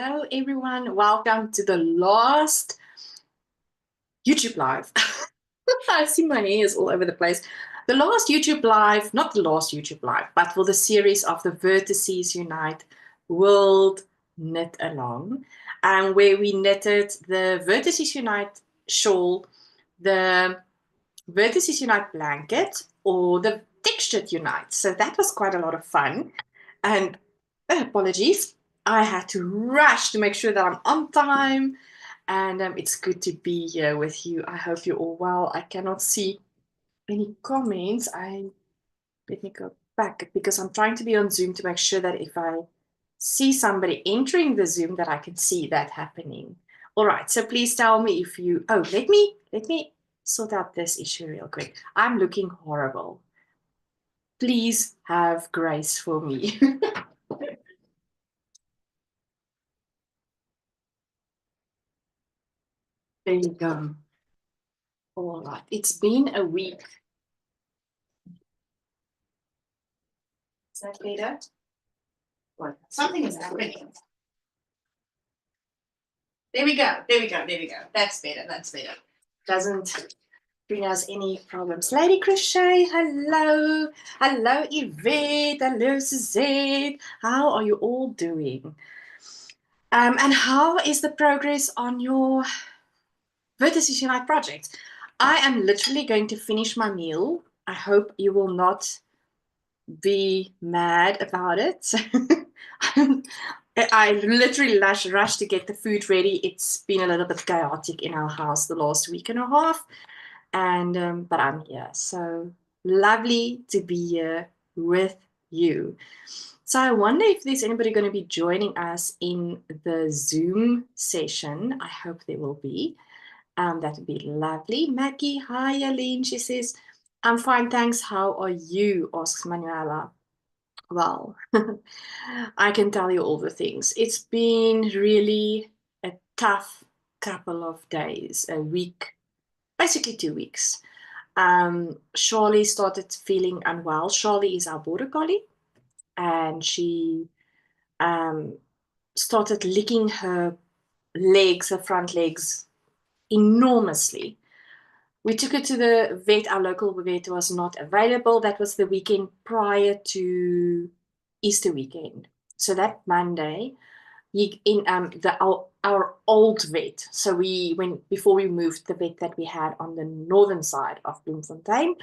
Hello, everyone. Welcome to the last YouTube Live. I see my hair is all over the place. The last YouTube Live, not the last YouTube Live, but for the series of the Vertices Unite World Knit Along, where we knitted the Vertices Unite shawl, the Vertices Unite blanket, or the textured Unite. So that was quite a lot of fun. And apologies, I had to rush to make sure that I'm on time. And it's good to be here with you. I hope you're all well. I cannot see any comments. Let me go back because I'm trying to be on Zoom to make sure that if I see somebody entering the Zoom that I can see that happening. All right, so please tell me if you, let me sort out this issue real quick. I'm looking horrible. Please have grace for me. There you go. All right, it's been a week. Is that better? What? Something is happening. There we go. There we go. There we go. That's better. That's better. Doesn't bring us any problems. Lady Crochet, hello. Hello, Yvette. Hello, Suzette. How are you all doing? And how is the progress on your Vertices Unite project? I am literally going to finish my meal. I hope you will not be mad about it. I literally rushed to get the food ready. It's been a little bit chaotic in our house the last week and a half. And but I'm here. So lovely to be here with you. So I wonder if there's anybody going to be joining us in the Zoom session. I hope there will be. That would be lovely. Maggie, hi, Jalene. She says, I'm fine, thanks. How are you? Asks Manuela. Well, I can tell you all the things. It's been really a tough couple of days, a week, basically 2 weeks. Charlie started feeling unwell. Charlie is our border collie, and she started licking her legs, her front legs, enormously. We took her to the vet. Our local vet was not available. That was the weekend prior to Easter weekend. So that Monday, our old vet. So before we moved the vet that we had on the northern side of Bloemfontein,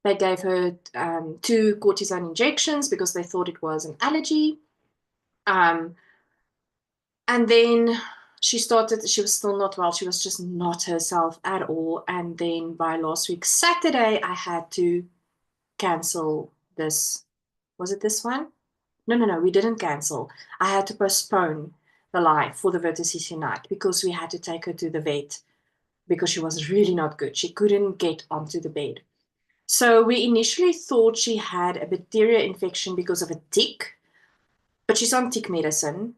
they gave her 2 cortisone injections because they thought it was an allergy. And then she was still not well. She was just not herself at all. And then by last week, Saturday, I had to cancel this. Was it this one? No, we didn't cancel. I had to postpone the live for the Vertices Unite because we had to take her to the vet because she was really not good. She couldn't get onto the bed. So we initially thought she had a bacteria infection because of a tick, but she's on tick medicine.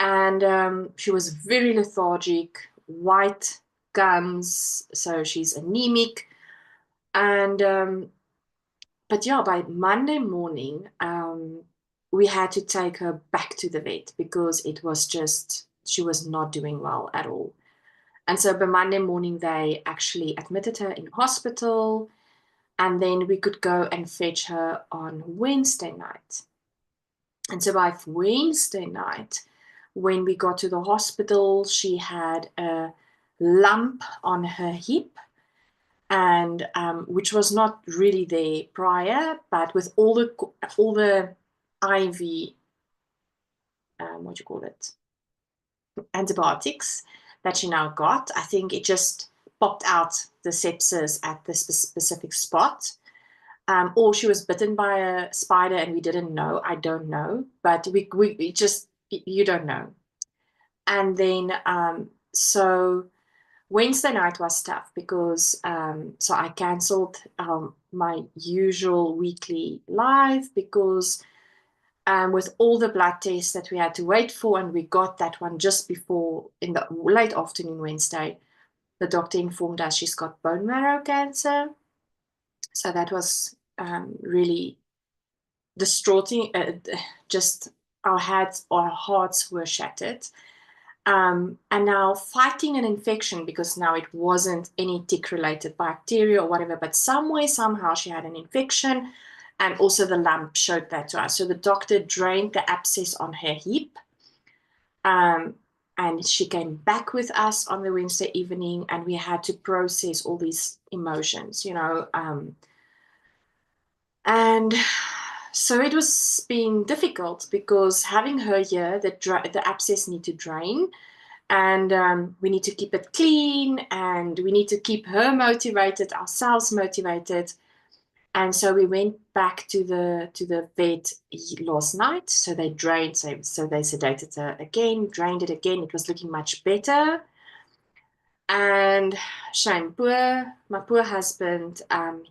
And she was very lethargic, white gums, so she's anemic. And but yeah, by Monday morning, we had to take her back to the vet because it was just, she was not doing well at all. And so by Monday morning, they actually admitted her in hospital, and then we could go and fetch her on Wednesday night. And so by Wednesday night, when we got to the hospital, she had a lump on her hip, and which was not really there prior, but with all the IV, what do you call it, antibiotics that she now got, I think it just popped out the sepsis at the specific spot. Or she was bitten by a spider and we didn't know. I don't know, but we just, you don't know. And then so Wednesday night was tough because so I cancelled my usual weekly live because with all the blood tests that we had to wait for, and we got that one just before, in the late afternoon Wednesday, the doctor informed us she's got bone marrow cancer. So that was really distraughting, just our hearts were shattered. And now fighting an infection, because now it wasn't any tick-related bacteria or whatever, but some way, somehow she had an infection, and also the lump showed that to us. So the doctor drained the abscess on her hip, and she came back with us on the Wednesday evening, and we had to process all these emotions, you know. And so it was being difficult because having her here, the abscess need to drain, and we need to keep it clean, and we need to keep her motivated, ourselves motivated. And so we went back to the vet last night. So they drained, so they sedated her again, drained it again. It was looking much better. And Shane, my poor husband,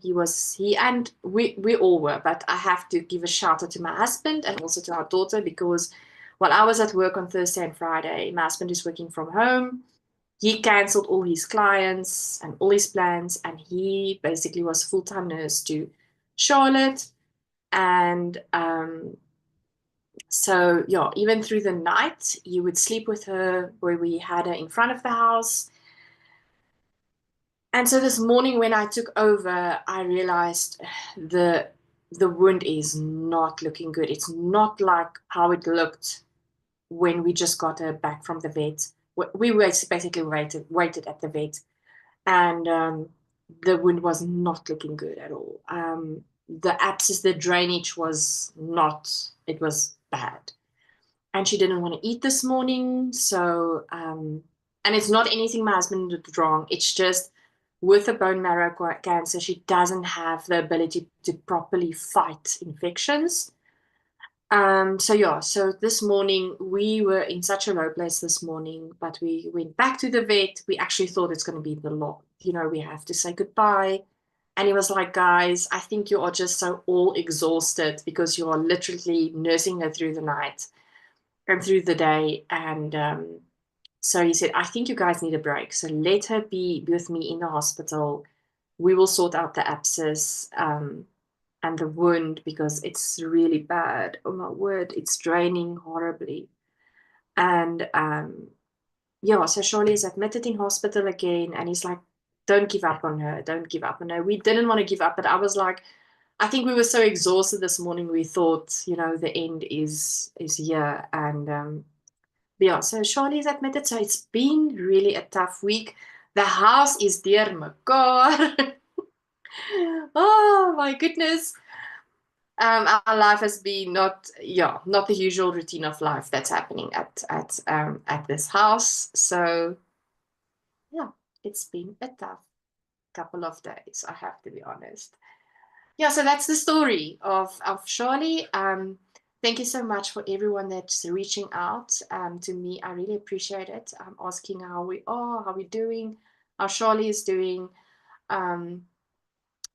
he and we all were, but I have to give a shout out to my husband and also to our daughter, because while I was at work on Thursday and Friday, my husband is working from home. He cancelled all his clients and all his plans, and he basically was full-time nurse to Charlotte. And so yeah, even through the night, he would sleep with her where we had her in front of the house. And so this morning when I took over, I realized the wound is not looking good. It's not like how it looked when we just got her back from the vet. We basically waited at the vet, and the wound was not looking good at all. The abscess, the drainage was not, it was bad. And she didn't want to eat this morning. So, and it's not anything my husband did wrong. It's just with a bone marrow cancer, she doesn't have the ability to properly fight infections. So yeah, so this morning we were in such a low place this morning, but we went back to the vet. We actually thought it's going to be the lot, you know, we have to say goodbye. And he was like, guys, I think you are just so all exhausted because you are literally nursing her through the night and through the day. And so he said, I think you guys need a break. So let her be with me in the hospital. We will sort out the abscess. And the wound, because it's really bad. Oh my word, it's draining horribly. And yeah, so Charlie is admitted in hospital again, and he's like, don't give up on her, don't give up on her. We didn't want to give up, but I was like, I think we were so exhausted this morning, we thought, you know, the end is here. And yeah, so Charlie is admitted, so it's been really a tough week. The house is dear mekaar. Oh my goodness. Our life has been not the usual routine of life that's happening at this house. So yeah, it's been a tough couple of days, I have to be honest. Yeah, so that's the story of Charlie. Thank you so much for everyone that's reaching out to me. I really appreciate it. Asking how we are, how we're doing, how Charlie is doing.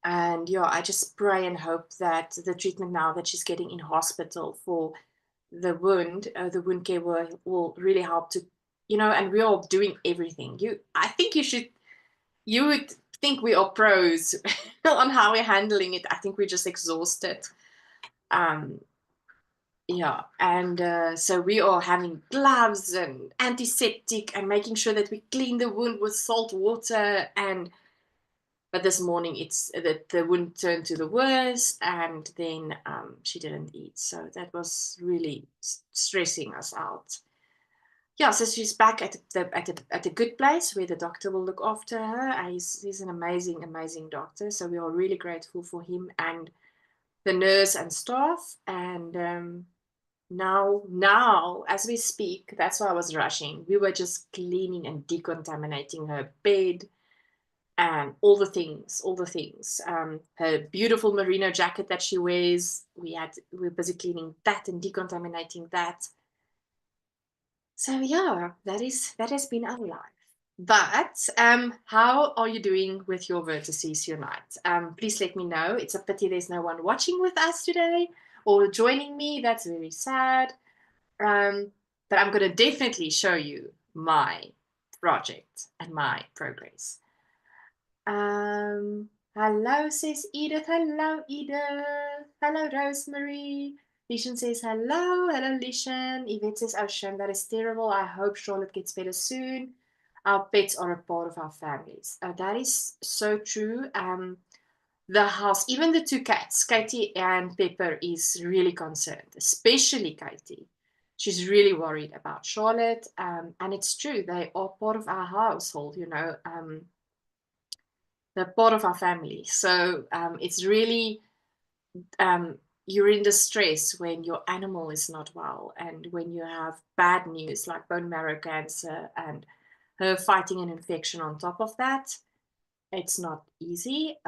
And yeah, I just pray and hope that the treatment now that she's getting in hospital for the wound care will really help to, you know, and we're all doing everything. I think you would think we are pros on how we're handling it. I think we're just exhausted. Um, yeah, and so we are having gloves and antiseptic and making sure that we clean the wound with salt water. And but this morning it's that the wound turned to the worst, and then she didn't eat, so that was really stressing us out. Yeah, so she's back at a good place where the doctor will look after her. He's an amazing doctor, so we are really grateful for him and the nurse and staff. And now as we speak, that's why I was rushing. We were just cleaning and decontaminating her bed and all the things, her beautiful merino jacket that she wears. We were busy cleaning that and decontaminating that. So yeah, that has been our life. But how are you doing with your Vertices Unite? Please let me know. It's a pity there's no one watching with us today or joining me. That's very sad. But I'm going to definitely show you my project and my progress. Hello, says Edith. Hello, Edith. Hello, Rosemary. Lishan says, hello. Hello, Lishan. Yvette says, oh, shame, that is terrible. I hope Charlotte gets better soon. Our pets are a part of our families. That is so true. The house, even the two cats, Katie and Pepper, is really concerned, especially Katie. She's really worried about Charlotte. And it's true, they are part of our household, you know. They're part of our family. So it's really, you're in distress when your animal is not well and when you have bad news like bone marrow cancer and her fighting an infection on top of that. It's not easy.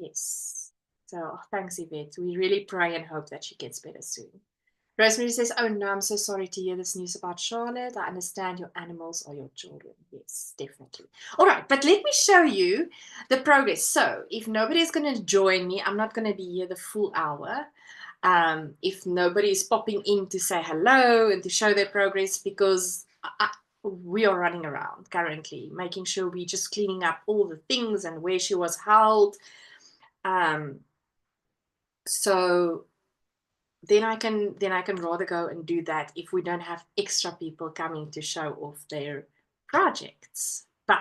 Yes. So thanks, Yvette. We really pray and hope that she gets better soon. Rosemary says, oh no, I'm so sorry to hear this news about Charlotte. I understand your animals are your children. Yes, definitely. All right, but let me show you the progress. So if nobody's going to join me, I'm not going to be here the full hour. If nobody is popping in to say hello and to show their progress, because we are running around currently, making sure we're just cleaning up all the things and where she was held. So then I can rather go and do that if we don't have extra people coming to show off their projects. But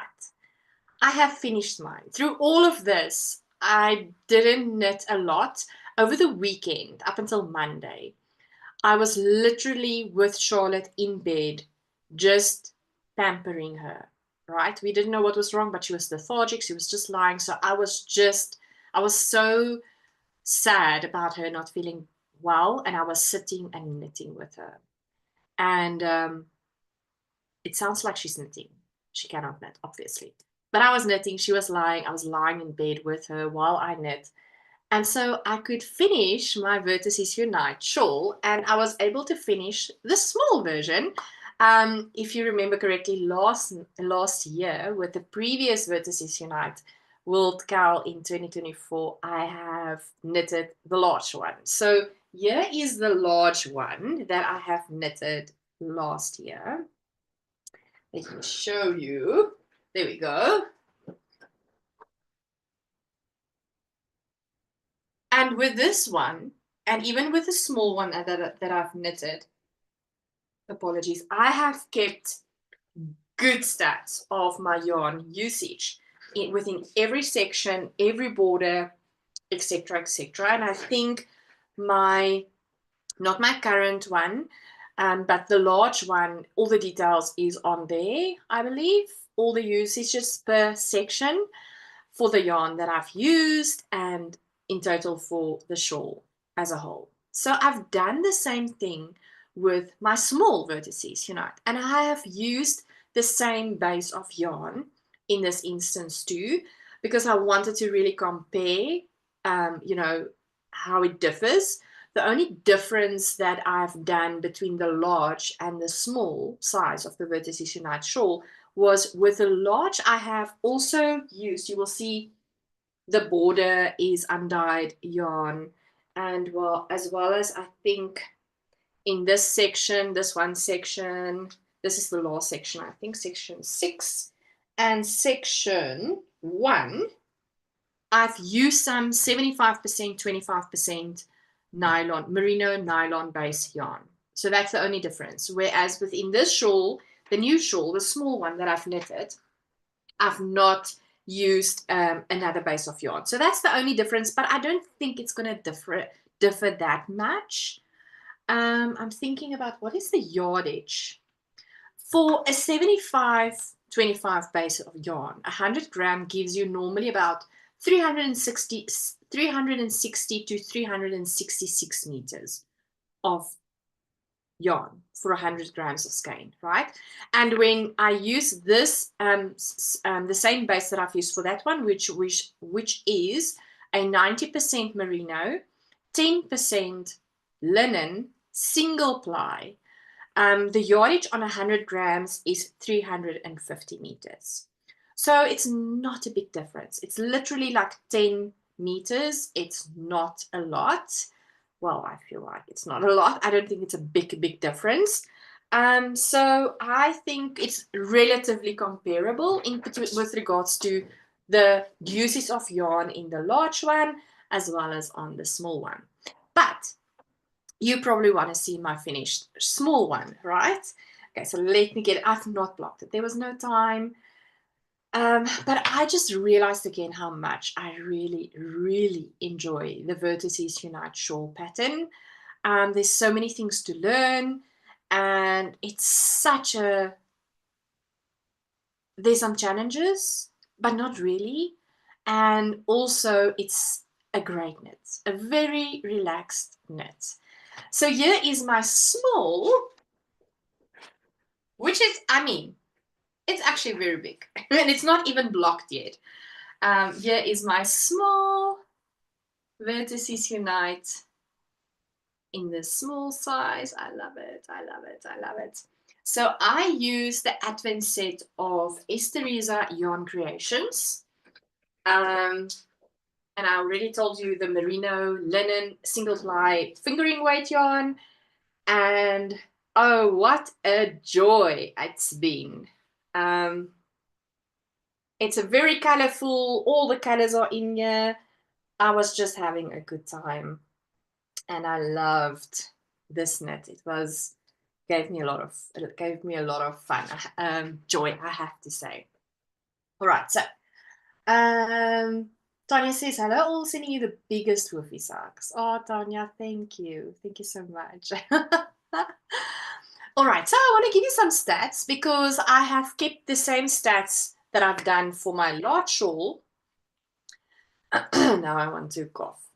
I have finished mine. Through all of this, I didn't knit a lot. Over the weekend, up until Monday, I was literally with Charlotte in bed, just pampering her, right? We didn't know what was wrong, but she was lethargic. She was just lying. So I was so sad about her not feeling well, and I was sitting and knitting with her. And it sounds like she's knitting. She cannot knit, obviously. But I was knitting, she was lying, I was lying in bed with her while I knit. And so I could finish my Vertices Unite shawl, and I was able to finish the small version. If you remember correctly, last year with the previous Vertices Unite World KAL in 2024, I have knitted the large one. So here is the large one that I have knitted last year. Let me show you. There we go. And with this one, and even with the small one that I've knitted, apologies, I have kept good stats of my yarn usage within every section, every border, etc., etc. And I think not my current one, but the large one, all the details is on there, I believe. All the usages per section for the yarn that I've used and in total for the shawl as a whole. So I've done the same thing with my small Vertices Unite, and I have used the same base of yarn in this instance too, because I wanted to really compare, how it differs. The only difference that I've done between the large and the small size of the Vertices Unite shawl was with the large, I have also used, you will see the border is undyed yarn, and as well as I think in this section, this one section, this is the last section, I think section 6 and section 1, I've used some 75%, 25% nylon, merino nylon based yarn. So that's the only difference. Whereas within this shawl, the new shawl, the small one that I've knitted, I've not used another base of yarn. So that's the only difference, but I don't think it's going to differ that much. I'm thinking about what is the yardage. For a 75-25 base of yarn, 100 gram gives you normally about 360 to 366 meters of yarn for 100 grams of skein, right? And when I use this, the same base that I've used for that one, which is a 90% merino, 10% linen, single ply, the yardage on 100 grams is 350 meters. So it's not a big difference. It's literally like 10 meters. It's not a lot. Well, I feel like it's not a lot. I don't think it's a big difference. So I think it's relatively comparable with regards to the uses of yarn in the large one as well as on the small one. But you probably want to see my finished small one, right? Okay, so let me get it. I've not blocked it. There was no time. But I just realized again how much I really, really enjoy the Vertices Unite shawl pattern. There's so many things to learn, and it's such a, there's some challenges, but not really. And also it's a great knit, a very relaxed knit. So here is my small, which is, I mean, it's actually very big and it's not even blocked yet. Here is my small Vertices Unite in the small size. I love it, I love it, I love it. So I use the Advent set of Estereza Yarn Creations. And I already told you the merino linen single ply fingering weight yarn. And oh, what a joy it's been. It's a very colorful, all the colors are in here. I was just having a good time and I loved this knit. It gave me a lot of fun, joy, I have to say. All right, so Tanya says, hello, all sending you the biggest woofy socks. Oh, Tanya, thank you. Thank you so much. All right, so I want to give you some stats because I have kept the same stats that I've done for my large shawl. Now I want to cough.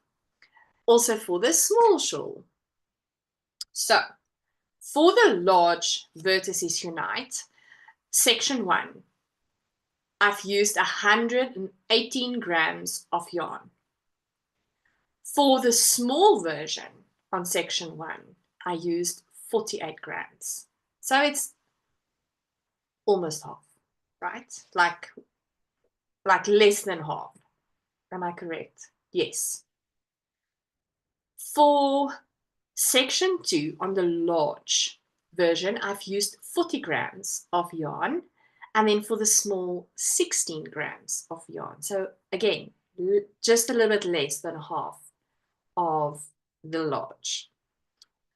Also for the small shawl. So for the large Vertices Unite, section 1, I've used 118 grams of yarn. For the small version on section 1, I used 48 grams. So it's almost half, right? Like less than half. Am I correct? Yes. For section 2 on the large version, I've used 40 grams of yarn. And then for the small, 16 grams of yarn. So again, just a little bit less than half of the large.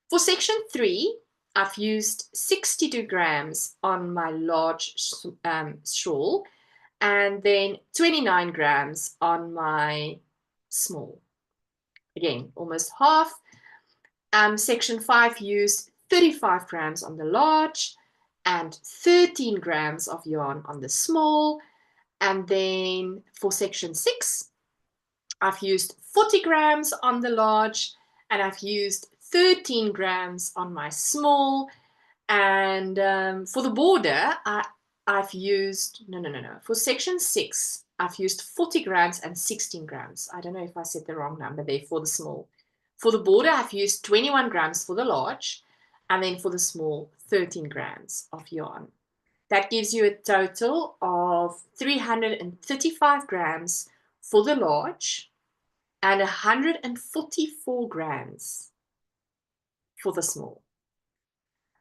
For section 3, I've used 62 grams on my large shawl and then 29 grams on my small. Again, almost half. Section 5 used 35 grams on the large and 13 grams of yarn on the small. And then for section 6, I've used 40 grams on the large and I've used 13 grams on my small. And for the border, I've used, no. For section 6, I've used 40 grams and 16 grams. I don't know if I said the wrong number there for the small. For the border, I've used 21 grams for the large, and then for the small, 13 grams of yarn. That gives you a total of 335 grams for the large and 144 grams for the small.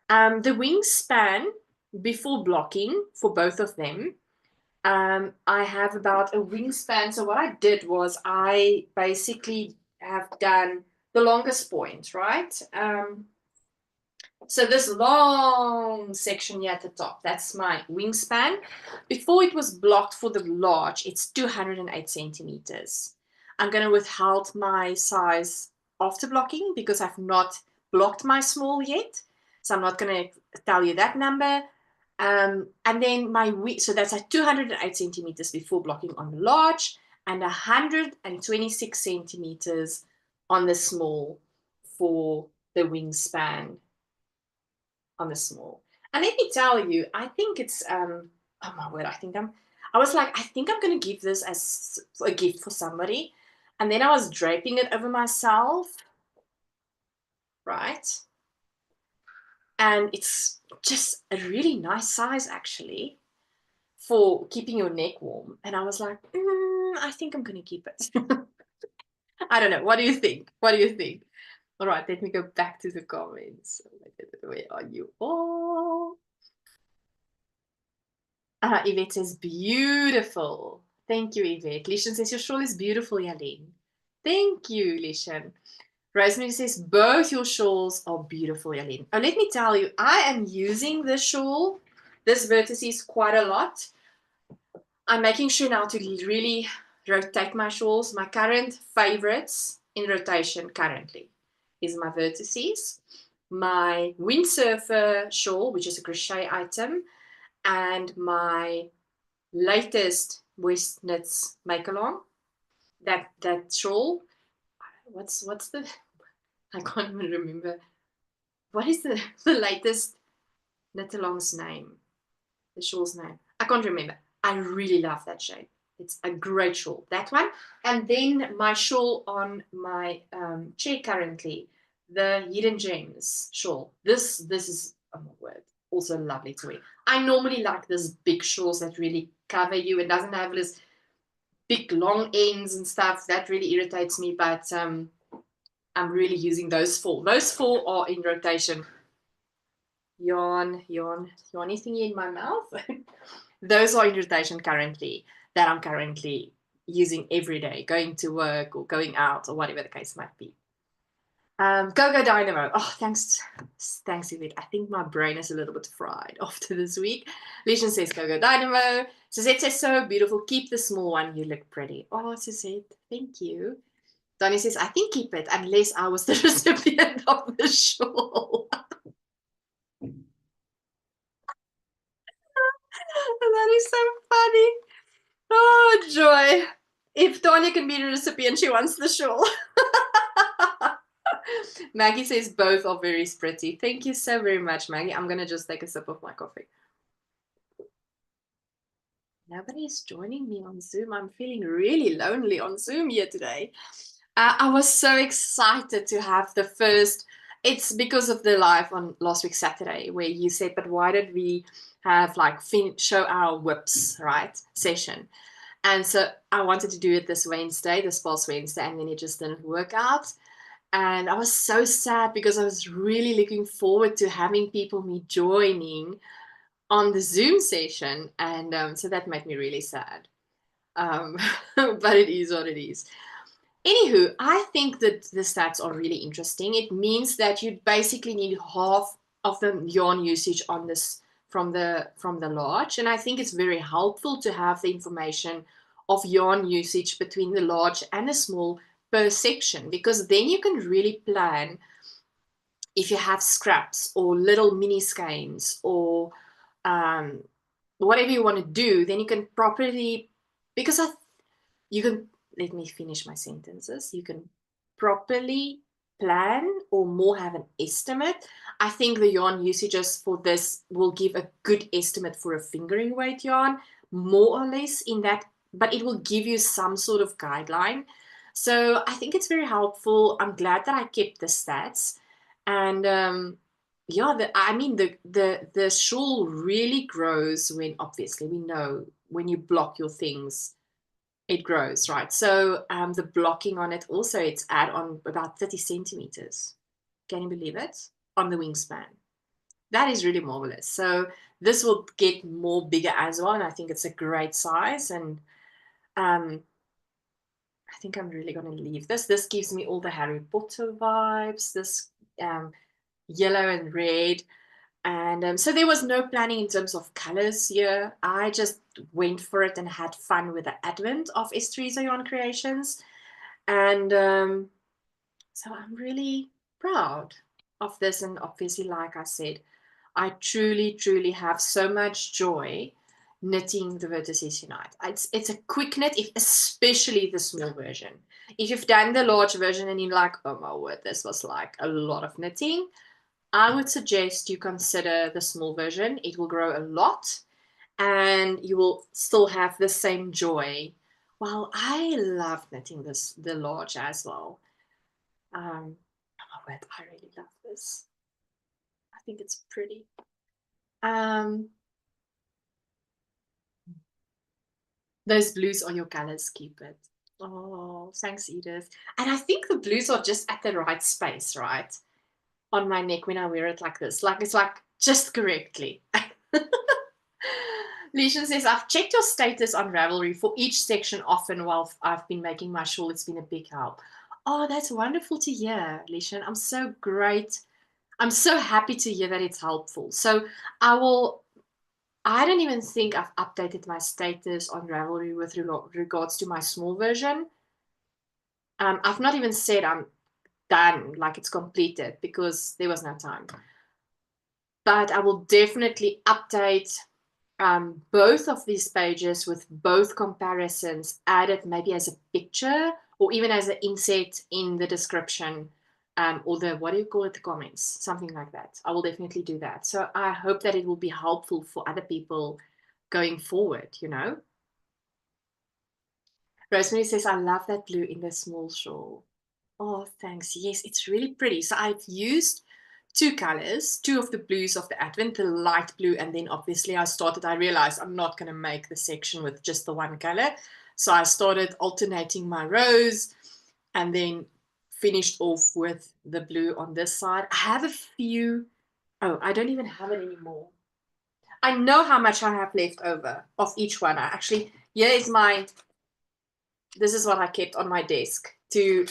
The wingspan before blocking for both of them, I have about a wingspan. So what I did was I basically have done the longest point, right? So this long section here at the top, that's my wingspan. Before it was blocked for the large, it's 208 centimeters. I'm going to withhold my size after blocking because I've not blocked my small yet. So I'm not going to tell you that number. And then my width, so that's at 208 centimeters before blocking on the large and 126 centimeters on the small for the wingspan on the small. And let me tell you, I think it's oh my word, I was like, I think I'm gonna give this as a gift for somebody. And then I was draping it over myself, right? And it's just a really nice size actually for keeping your neck warm. And I was like, I think I'm gonna keep it. I don't know. What do you think? What do you think? All right, let me go back to the comments. Where are you all? Yvette says, beautiful. Thank you, Yvette. Lishan says, your shawl is beautiful, Jalene. Thank you, Lishan. Rosemary says, both your shawls are beautiful, Jalene. Oh, let me tell you, I am using this shawl, this Vertices, quite a lot. I'm making sure now to really rotate my shawls. My current favorites in rotation currently is my Vertices, my windsurfer shawl, which is a crochet item, and my latest West Knits make along. That shawl. What's the? I can't even remember. What is the latest knit along's name? The shawl's name. I can't remember. I really love that shape. It's a great shawl. That one. And then my shawl on my chair currently, the Hidden Gems shawl. This is, oh my word, also lovely to wear. I normally like this big shawls that really cover you. It doesn't have this big long ends and stuff. That really irritates me, but I'm really using those four. Those four are in rotation. Yawny thingy in my mouth. Those are in rotation currently, that I'm currently using every day, going to work or going out or whatever the case might be. Go Dynamo. Oh, thanks, Yvette. I think my brain is a little bit fried after this week. Legion says, go Dynamo. Suzette says, so beautiful. Keep the small one. You look pretty. Oh, Suzette, thank you. Donnie says, I think keep it unless I was the recipient of the shawl. That is so funny. Oh, joy. If Tanya can be the recipient, she wants the shawl. Maggie says both are very pretty. Thank you so very much, Maggie. I'm going to just take a sip of my coffee. Nobody is joining me on Zoom. I'm feeling really lonely on Zoom here today. I was so excited to have the first. It's because of the live on last week Saturday where you said, but why did we have like show our whips, right, session? And so I wanted to do it this past Wednesday, and then it just didn't work out. And I was so sad because I was really looking forward to having people me joining on the Zoom session. And so that made me really sad. But it is what it is. Anywho, I think that the stats are really interesting. It means that you basically need half of the yarn usage on this from the large. And I think it's very helpful to have the information of yarn usage between the large and the small per section, because then you can really plan if you have scraps or little mini skeins or whatever you want to do, then you can properly, because you can, let me finish my sentences. You can properly plan or more have an estimate. I think the yarn usages for this will give a good estimate for a fingering weight yarn, more or less in that, but it will give you some sort of guideline. So I think it's very helpful. I'm glad that I kept the stats. And yeah, the shawl really grows when, obviously, we know when you block your things, it grows, right? So the blocking on it also, it's add on about 30 centimeters. Can you believe it? On the wingspan. That is really marvelous. So this will get more bigger as well, and I think it's a great size. And I think I'm really going to leave this. This gives me all the Harry Potter vibes, this yellow and red. And so there was no planning in terms of colors here. I just went for it and had fun with the advent of S3 Yarn Creations. And so I'm really proud of this. And obviously, like I said, I truly, truly have so much joy knitting the Vertices Unite. It's a quick knit, especially the small version. If you've done the large version and you're like, oh my word, this was like a lot of knitting, I would suggest you consider the small version. It will grow a lot and you will still have the same joy. Well, I love knitting the large as well. Oh my word, I really love this. I think it's pretty. Those blues are your colors, keep it. Oh, thanks, Edith. And I think the blues are just at the right space, right? On my neck when I wear it like this. Like, it's like just correctly. Legion says, I've checked your status on Ravelry for each section often while I've been making my shawl. It's been a big help. Oh, that's wonderful to hear, Lishan. I'm so great. I'm so happy to hear that it's helpful. So I will, I don't even think I've updated my status on Ravelry with regards to my small version. I've not even said I'm done, like it's completed, because there was no time. But I will definitely update both of these pages with both comparisons added maybe as a picture or even as an inset in the description, or the, what do you call it, the comments, something like that. I will definitely do that. So I hope that it will be helpful for other people going forward, you know. Rosemary says, I love that blue in the small shawl. Oh, thanks. Yes, it's really pretty. So I've used two colors, two of the blues of the Advent, the light blue, and then obviously I realized I'm not going to make the section with just the one color. So I started alternating my rows and then finished off with the blue on this side. I have a few, oh, I don't even have it anymore. I know how much I have left over of each one. I actually, here is my, this is what I kept on my desk to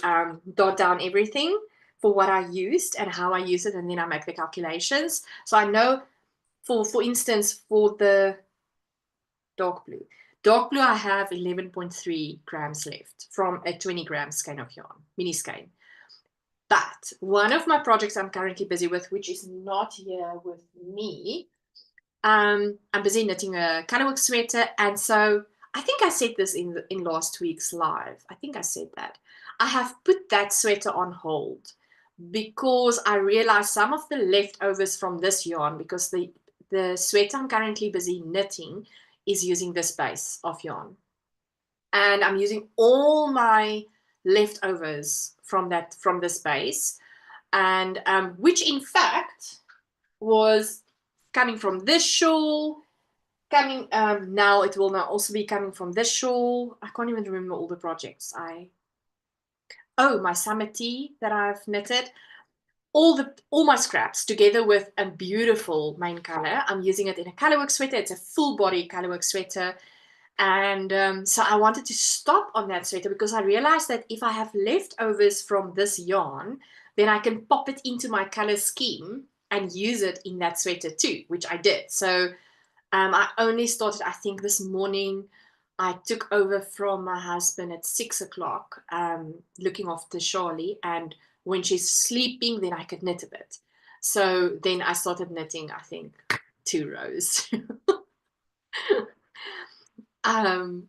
dot down everything for what I used and how I use it, and then I make the calculations. So I know, for instance, for the dark blue I have 11.3 grams left from a 20 gram skein of yarn, mini skein. But one of my projects I'm currently busy with, which is not here with me, I'm busy knitting a colorwork sweater, and so I think I said this in last week's live. I think I said that. I have put that sweater on hold because I realized some of the leftovers from this yarn, because the sweater I'm currently busy knitting is using this base of yarn. And I'm using all my leftovers from this base, and which in fact was coming from this shawl, coming now it will now also be coming from this shawl. I can't even remember all the projects. Oh, my summer tee that I've knitted, all my scraps together with a beautiful main color. I'm using it in a colorwork sweater. It's a full body colorwork sweater. And so I wanted to stop on that sweater because I realized that if I have leftovers from this yarn, then I can pop it into my color scheme and use it in that sweater too, which I did. So I only started, I think, this morning. I took over from my husband at 6 o'clock, looking after Charlie. And when she's sleeping, then I could knit a bit. So then I started knitting, I think, 2 rows. um,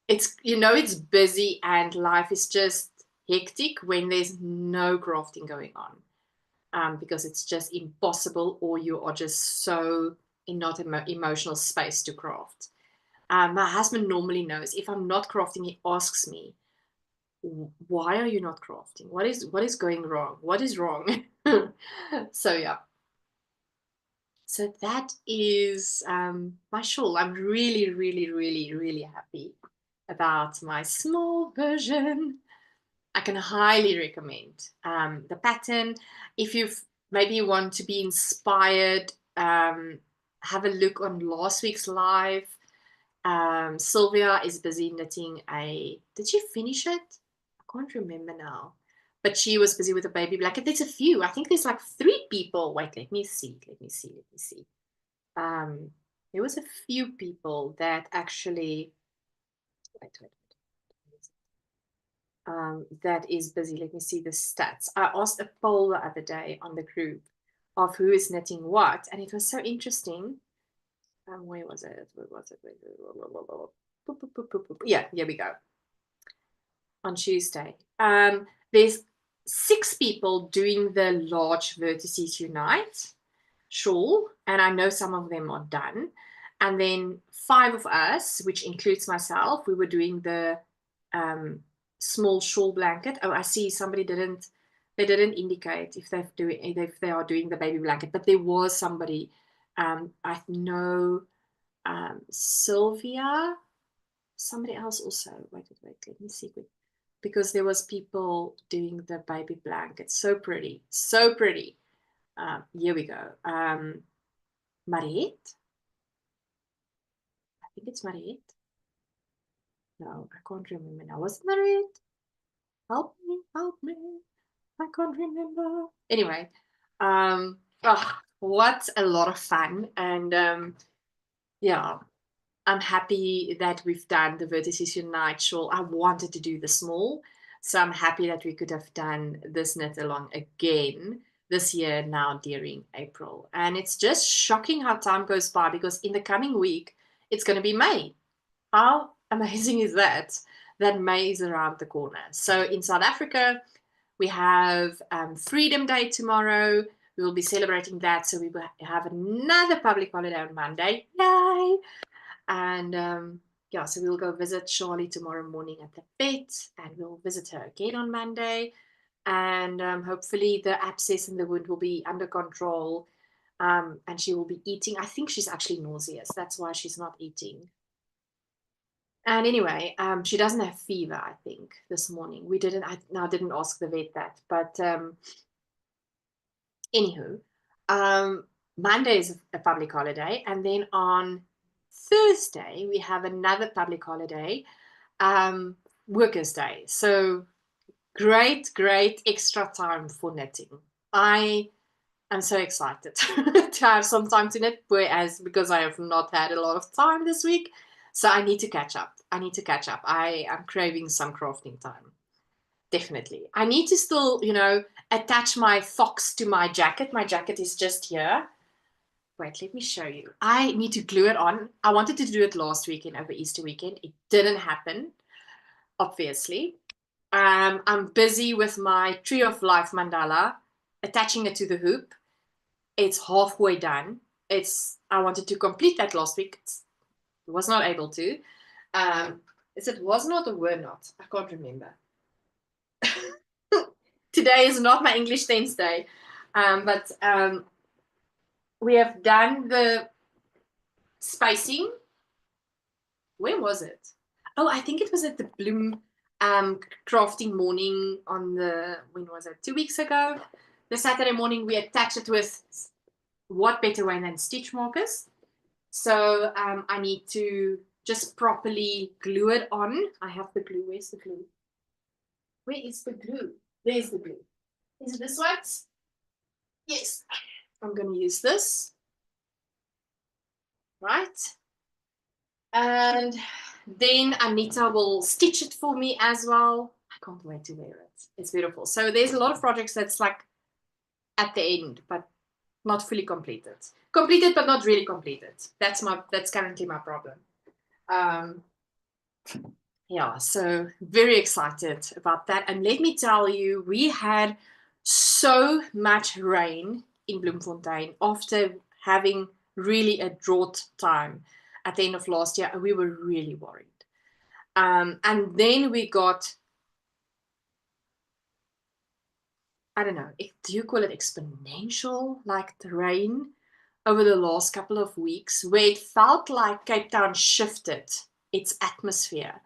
it's, you know, it's busy and life is just hectic when there's no crafting going on, because it's just impossible, or you are just so in not emotional space to craft. My husband normally knows if I'm not crafting, he asks me, why are you not crafting? What is going wrong? What is wrong? So yeah. So that is my shawl. I'm really, really, really, really happy about my small version. I can highly recommend the pattern. If you've maybe want to be inspired, have a look on last week's live. Sylvia is busy knitting a, did she finish it? I can't remember now. But she was busy with a baby blanket. There's a few. I think there's like 3 people. Wait, let me see. Let me see. Let me see. Um, there was a few people that actually, wait. That is busy. Let me see the stats. I asked a poll the other day on the group of who is knitting what, and it was so interesting. Where was it? Where was it? Yeah, here we go. On Tuesday. There's 6 people doing the large Vertices Unite shawl, and I know some of them are done. And then 5 of us, which includes myself, we were doing the small shawl blanket. Oh, I see somebody they didn't indicate if if they are doing the baby blanket, but there was somebody. I know Sylvia, somebody else also. Wait, let me see. Because there was people doing the baby blanket. So pretty, so pretty. Here we go. Mariette? I think it's Mariette. No, I can't remember now. Was it Mariette? Help me, help me. I can't remember. Anyway, what a lot of fun. And yeah, I'm happy that we've done the Vertices Unite shawl. I wanted to do the small, so I'm happy that we could have done this knit along again this year now during April. And it's just shocking how time goes by, because in the coming week, it's going to be May. How amazing is that? That May is around the corner. So in South Africa, we have Freedom Day tomorrow. We will be celebrating that. So we will have another public holiday on Monday. Yay! And yeah, so we'll go visit Charlie tomorrow morning at the vet, and we'll visit her again on Monday. And hopefully the abscess in the wound will be under control, and she will be eating. I think she's actually nauseous. That's why she's not eating. And anyway, she doesn't have fever, I think, this morning. We didn't, I didn't ask the vet that, but anywho, Monday is a public holiday, and then on Thursday we have another public holiday, Workers' Day. So great extra time for knitting. I am so excited to have some time to knit, whereas because I have not had a lot of time this week, so I need to catch up. I am craving some crafting time. Definitely. I need to still, attach my fox to my jacket. My jacket is just here. Wait, let me show you. I need to glue it on. I wanted to do it last weekend over Easter weekend. It didn't happen, obviously. I'm busy with my Tree of Life mandala, attaching it to the hoop. It's halfway done. I wanted to complete that last week. Was not able to. Is it was not or were not? I can't remember. Today is not my English tense day, but we have done the spacing. Where was it? Oh, I think it was at the Bloom crafting morning on when was it? 2 weeks ago. The Saturday morning, we attached it with what better way than stitch markers. So I need to just properly glue it on. I have the glue. Where's the glue? Where is the glue? There's the glue. Is it this one? Yes. I'm going to use this. Right. And then Anita will stitch it for me as well. I can't wait to wear it. It's beautiful. So there's a lot of projects that's like at the end, but not fully completed. Completed, but not really completed. That's currently my problem. Yeah, so very excited about that. And let me tell you, we had so much rain in Bloemfontein after having really a drought time at the end of last year, and we were really worried. And then we got, I don't know, do you call it exponential, like the rain over the last couple of weeks, where it felt like Cape Town shifted its atmosphere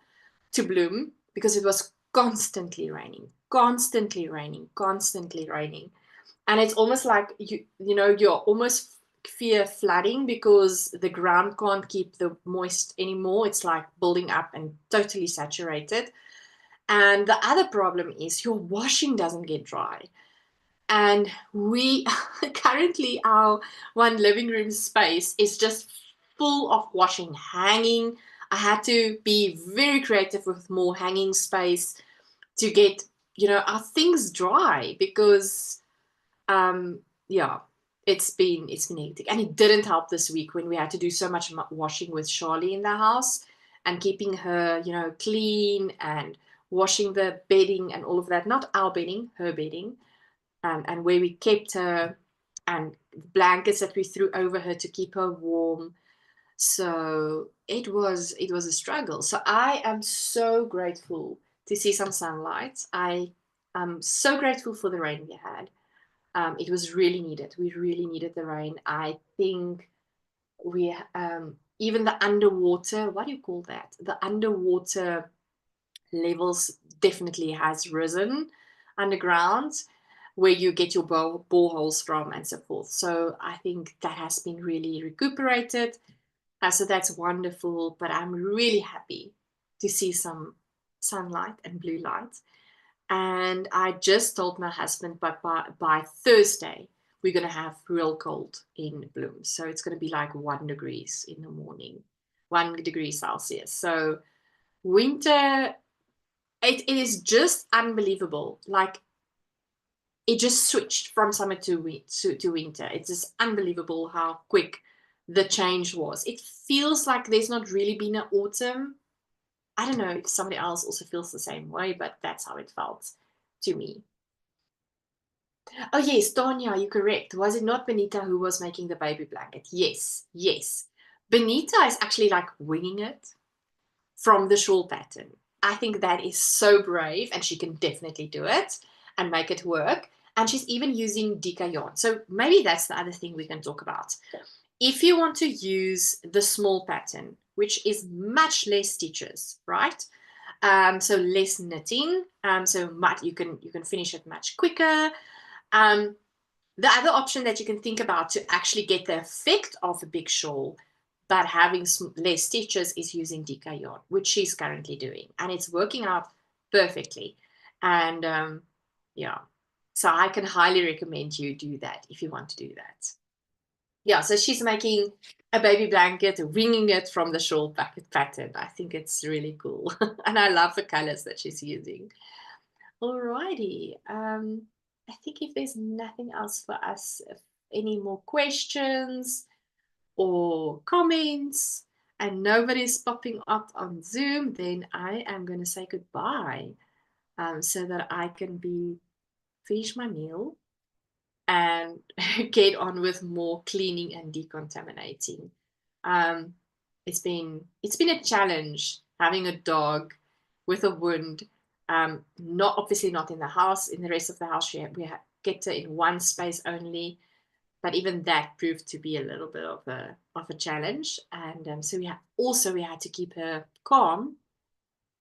to Bloem, because it was constantly raining. And it's almost like you're almost fear flooding, because the ground can't keep the moist anymore. It's like building up and totally saturated. And the other problem is your washing doesn't get dry. And we currently, our one living room space is just full of washing hanging. I had to be very creative with more hanging space to get our things dry, because yeah, it's been hectic. And it didn't help this week when we had to do so much washing with Charlie in the house, and keeping her clean, and washing the bedding and all of that. Not our bedding, her bedding. And where we kept her, and blankets that we threw over her to keep her warm. So it was a struggle. So I am so grateful to see some sunlight. I am so grateful for the rain we had. It was really needed. We really needed the rain. I think we even the underwater, what do you call that? The underwater levels definitely has risen underground, where you get your boreholes from and so forth. So I think that has been really recuperated. So that's wonderful. But I'm really happy to see some sunlight and blue light. And I just told my husband by Thursday, we're going to have real cold in Bloom. So it's going to be like 1 degrees in the morning, 1 degree Celsius. So winter, it is just unbelievable. Like it just switched from summer to winter. It's just unbelievable how quick the change was. It feels like there's not really been an autumn. I don't know if somebody else also feels the same way, but that's how it felt to me. Oh yes, Tanya, you're correct. Was it not Benita who was making the baby blanket? Yes, yes. Benita is actually like winging it from the shawl pattern. I think that is so brave, and she can definitely do it and make it work. And she's even using Dika yarn. So maybe that's the other thing we can talk about. If you want to use the small pattern, which is much less stitches, right? So less knitting. So you can finish it much quicker. Um, the other option that you can think about to actually get the effect of a big shawl, but having less stitches, is using Dika yarn, which she's currently doing. And it's working out perfectly. And yeah, so I can highly recommend you do that if you want to do that. Yeah, so she's making a baby blanket, winging it from the shawl pattern. I think it's really cool. And I love the colors that she's using. Alrighty. I think if there's nothing else for us, if any more questions or comments, and nobody's popping up on Zoom, then I am going to say goodbye, so that I can finish my meal and get on with more cleaning and decontaminating. Um, it's been a challenge having a dog with a wound. Not obviously not in the house. In the rest of the house, we kept her in one space only, but even that proved to be a little bit of a challenge. And so we had to keep her calm,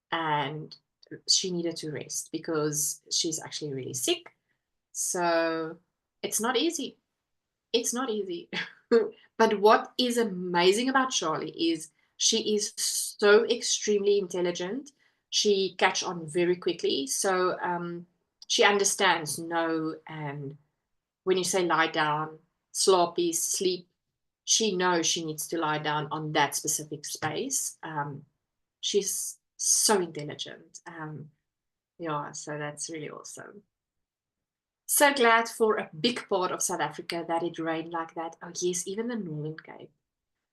and she needed to rest because she's actually really sick. So it's not easy. It's not easy. But what is amazing about Charlie is she is so extremely intelligent. She catch on very quickly. So she understands no, and when you say lie down, sloppy, sleep, she knows she needs to lie down on that specific space. She's so intelligent. Yeah, so that's really awesome. So glad for a big part of South Africa that it rained like that. Oh, yes, even the Northern Cape.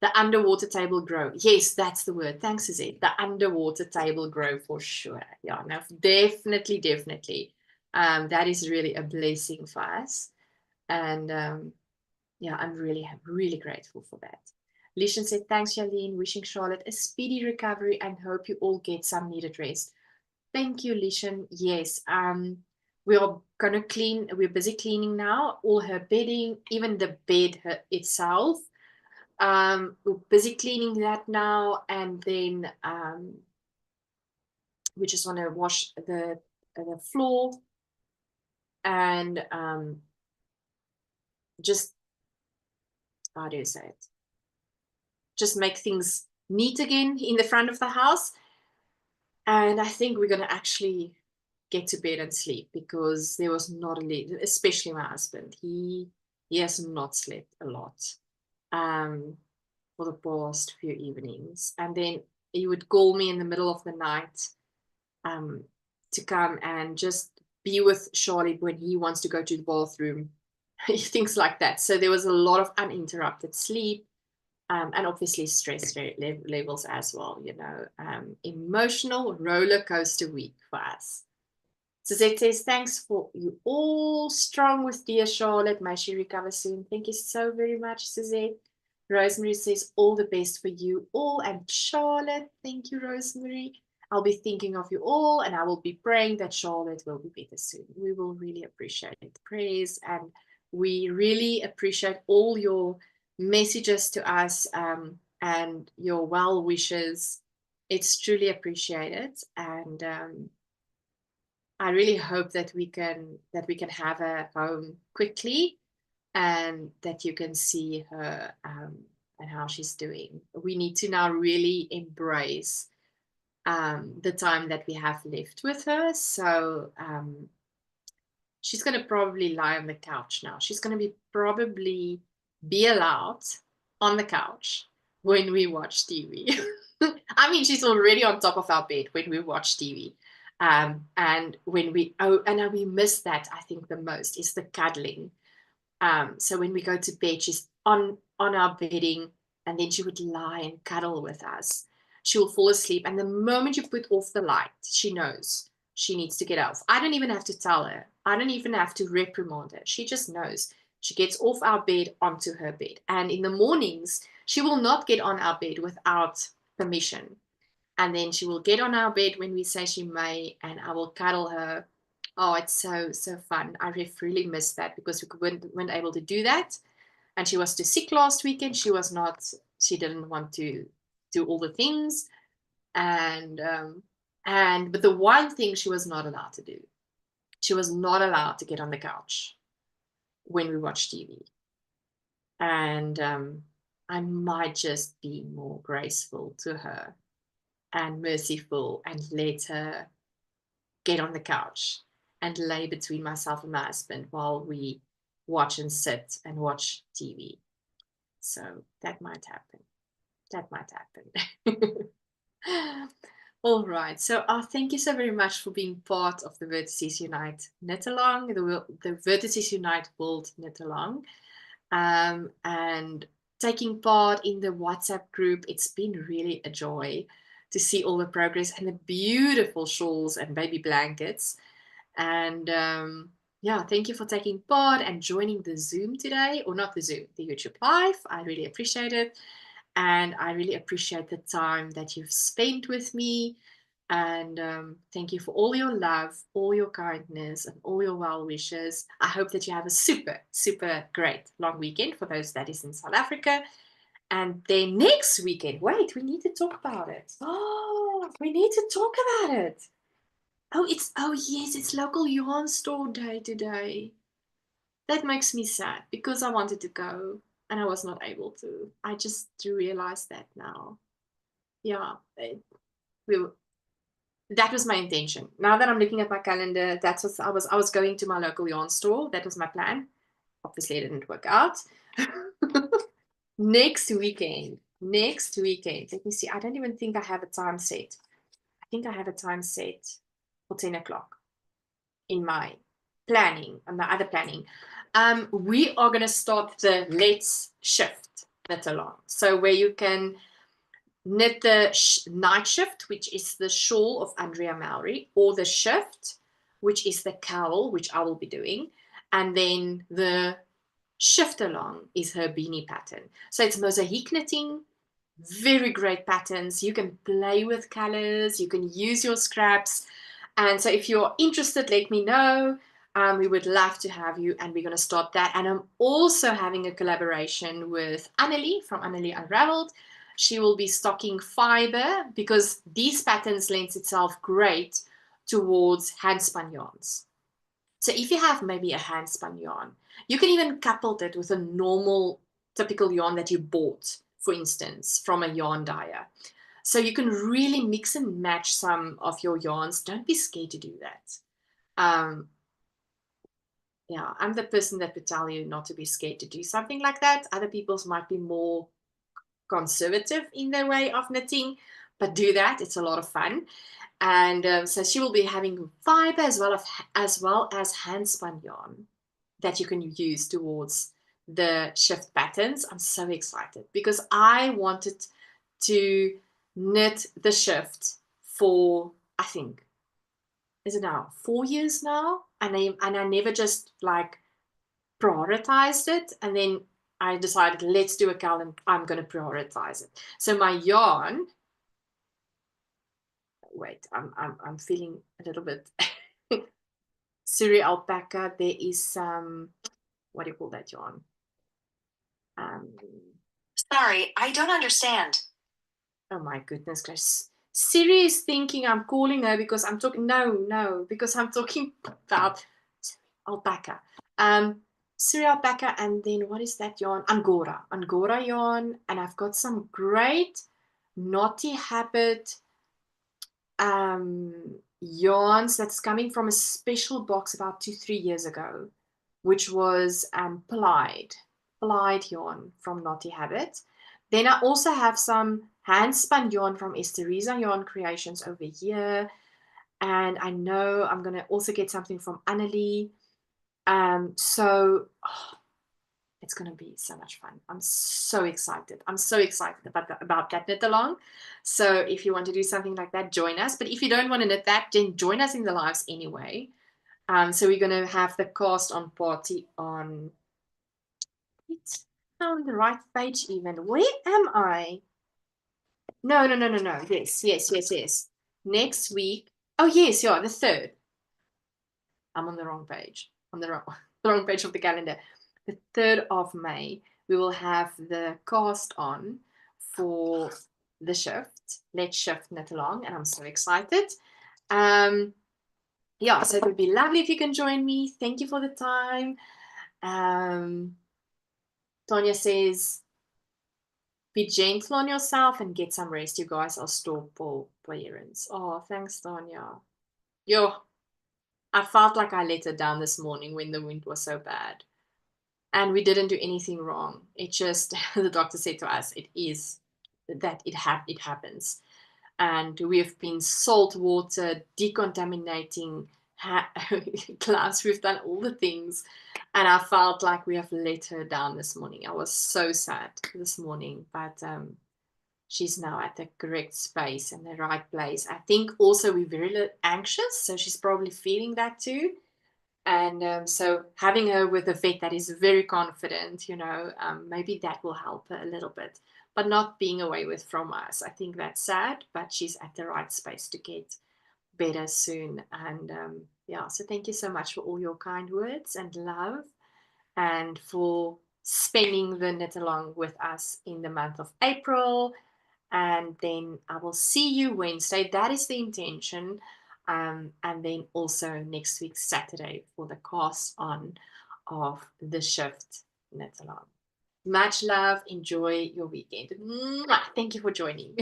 The underwater table grow. Yes, that's the word. Thanks, Suzette. The underwater table grow for sure. Yeah, no, definitely, definitely. That is really a blessing for us. And yeah, I'm really, really grateful for that. Lishan said, thanks, Jalene. Wishing Charlotte a speedy recovery and hope you all get some needed rest. Thank you, Lishan. Yes, we are gonna clean. We're busy cleaning now. All her bedding, even the bed itself. We're busy cleaning that now, and then we just want to wash the floor and just, how do you say it? Just make things neat again in the front of the house. And I think we're gonna actually get to bed and sleep because there was not a lot, especially my husband. He has not slept a lot for the past few evenings. And then he would call me in the middle of the night to come and just be with Charlie when he wants to go to the bathroom, things like that. So there was a lot of uninterrupted sleep. And obviously stress levels as well, emotional roller coaster week for us. Suzette says, thanks for you all. Strong with dear Charlotte. May she recover soon. Thank you so very much, Suzette. Rosemary says, all the best for you all. And Charlotte, thank you, Rosemary. I'll be thinking of you all, and I will be praying that Charlotte will be better soon. We will really appreciate the prayers, and we really appreciate all your messages to us, and your well wishes. It's truly appreciated, and I really hope that we can have her home quickly, and that you can see her, and how she's doing. We need to now really embrace the time that we have left with her. So she's going to probably lie on the couch now. She's going to be probably be allowed on the couch when we watch TV. I mean, she's already on top of our bed when we watch TV. And when we, oh, and we miss that, I think the most is the cuddling. So when we go to bed, she's on our bedding, and then she would lie and cuddle with us. She will fall asleep, and the moment you put off the light, she knows she needs to get off. I don't even have to tell her. I don't even have to reprimand her. She just knows. She gets off our bed onto her bed. And in the mornings, she will not get on our bed without permission. And then she will get on our bed when we say she may, and I will cuddle her. Oh, it's so fun. I really missed that because we weren't able to do that. And she was too sick last weekend. She didn't want to do all the things. But the one thing she was not allowed to do, she was not allowed to get on the couch when we watch TV. And I might just be more graceful to her and merciful and let her get on the couch and lay between myself and my husband while we watch and sit and watch TV. So that might happen. That might happen. All right. So thank you so very much for being part of the Vertices Unite Knit Along, the Vertices Unite World Knit Along, and taking part in the WhatsApp group. It's been really a joy to see all the progress and the beautiful shawls and baby blankets. And yeah, thank you for taking part and joining the Zoom today, or not the Zoom, the YouTube Live. I really appreciate it. And I really appreciate the time that you've spent with me. And thank you for all your love, all your kindness, and all your well wishes. I hope that you have a super, super great long weekend for those that is in South Africa. And then next weekend, wait, we need to talk about it. Oh, we need to talk about it. Oh, yes, it's local yarn store day today. That makes me sad because I wanted to go and I was not able to. I just realized that now. Yeah, that was my intention. Now that I'm looking at my calendar, that's what I was going to my local yarn store. That was my plan. Obviously, it didn't work out. Next weekend. Let me see. I don't even think I have a time set. I think I have a time set for 10 o'clock in my planning, and my other planning. We are going to start the Let's Shift Knit Along. So where you can knit the night shift, which is the shawl of Andrea Mallory, or the shift, which is the cowl, which I will be doing. And then the shift along is her beanie pattern. So it's mosaic knitting, very great patterns. You can play with colors, you can use your scraps. And so if you're interested, let me know. We would love to have you, and we're going to start that. And I'm also having a collaboration with Annelie from Annelie Unraveled. She will be stocking fiber because these patterns lends itself great towards handspun yarns. So if you have maybe a handspun yarn, you can even couple it with a normal typical yarn that you bought, for instance, from a yarn dyer. So you can really mix and match some of your yarns. Don't be scared to do that. Yeah, I'm the person that would tell you not to be scared to do something like that. Other people's might be more conservative in their way of knitting, but do that. It's a lot of fun. And so she will be having fiber as well as handspun yarn that you can use towards the shift patterns. I'm so excited because I wanted to knit the shift for, I think, is it now 4 years now? And I never just like prioritized it. And then I decided, let's do a KAL and I'm going to prioritize it. So my yarn, wait, I'm feeling a little bit Suri alpaca. There is some, what do you call that yarn? Sorry, I don't understand. Oh my goodness gracious. Siri is thinking I'm calling her because I'm talking, no, because I'm talking about alpaca. Siri alpaca, and then what is that yarn? Angora yarn, and I've got some great Knotty Habit yarns that's coming from a special box about 2-3 years ago, which was plied yarn from Naughty Habit. Then I also have some hand spun yarn from Esteriza Yarn Creations over here. And I know I'm going to also get something from Annalie. So it's going to be so much fun. I'm so excited. I'm so excited about that knit along. So if you want to do something like that, join us. But if you don't want to knit that, then join us in the lives anyway. So we're going to have the cast on party on, it's on the right page even. Where am I? No. Yes. Next week. Oh, yes, yeah, the 3rd. I'm on the wrong page. On the wrong page of the calendar. The 3rd of May, we will have the cast on for the shift. Let's shift knit along, and I'm so excited. Yeah, so it would be lovely if you can join me. Thank you for the time. Tanya says, be gentle on yourself and get some rest, you guys. I'll stop for errands. Oh, thanks, Tanya. Yo, I felt like I let her down this morning when the wind was so bad. And we didn't do anything wrong. It just, the doctor said to us, it happens. And we have been salt water, decontaminating gloves. We've done all the things. And I felt like we have let her down this morning. I was so sad this morning, but she's now at the correct space and the right place. I think also we're very anxious, so she's probably feeling that too. And so having her with a vet that is very confident, maybe that will help her a little bit. But not being away from us, I think that's sad, but she's at the right space to get better soon. And yeah, so thank you so much for all your kind words and love, and for spending the knit along with us in the month of April. And then I will see you Wednesday. That is the intention. And then also next week, Saturday, for the cast on of the shift knit along. Much love. Enjoy your weekend. Mwah! Thank you for joining.